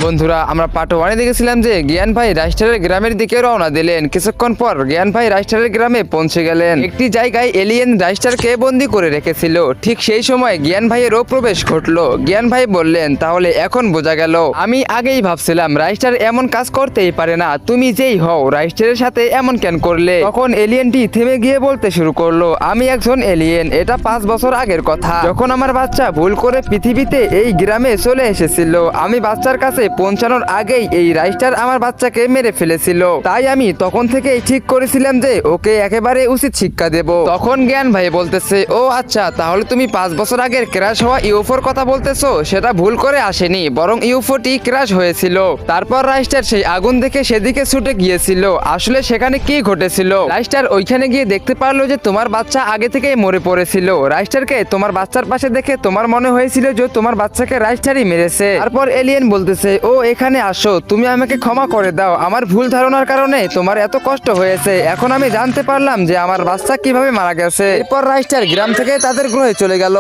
বন্ধুরা, আমরা পার্ট 1 দেখেছিলাম যে জ্ঞান ভাই রাইস্টারের গ্রামের দিকে রওনা দিলেন। কিছুক্ষণ পর জ্ঞান ভাই রাইস্টারের গ্রামে পৌঁছে গেলেন। একটি জায়গায় এলিয়েন রাইস্টারকে বন্দি করে রেখেছিল। ঠিক সেই সময় জ্ঞান ভাইয়েরও প্রবেশ ঘটলো। জ্ঞান ভাই বললেন, তাহলে এখন বোঝা গেল, আমি আগেই ভাবছিলাম রাইস্টার এমন কাজ করতেই পারে না। তুমি যেই হও, রাইস্টারের সাথে এমন কেন করলে? তখন এলিয়েনটি থেমে গিয়ে বলতে শুরু করলো, আমি একজন এলিয়েন। এটা 5 বছর আগের কথা, যখন আমার বাচ্চা ভুল করে পৃথিবীতে এই গ্রামে চলে এসেছিল। আমি বাচ্চার কাছে পৌঁছানোর আগেই এই রাইস্টার আমার বাচ্চাকে মেরে ফেলেছিল। তাই আমি তখন থেকেই ঠিক করেছিলাম যে ওকে একেবারে উচিত শিক্ষা দেব। তখন জ্ঞান ভাই বলতেছে, ও আচ্ছা, তাহলে তুমি 5 বছর আগের ক্র্যাশ হওয়া ইউফোর কথা বলতেছো। সেটা ভুল করে আসেনি, বরং ইউফোটি ক্র্যাশ হয়েছিল। তারপর রাইস্টার সেই আগুন দেখে সেদিকে ছুটে গিয়েছিল। আসলে সেখানে কি ঘটেছিল? রাইস্টার ওইখানে গিয়ে দেখতে পারলো যে তোমার বাচ্চা আগে থেকেই মরে পড়েছিল। রাইস্টারকে তোমার বাচ্চার পাশে দেখে তোমার মনে হয়েছিল যে তোমার বাচ্চাকে রাইস্টারই মেরেছে। তারপর এলিয়েন বলতেছে, ও এখানে আসো, তুমি আমাকে ক্ষমা করে দাও। আমার ভুল ধারণার কারণে তোমার এত কষ্ট হয়েছে। এখন আমি জানতে পারলাম যে আমার বাচ্চা কিভাবে মারা গেছে। এরপর রাইস্টার গ্রাম থেকে তাদের গ্রহে চলে গেল।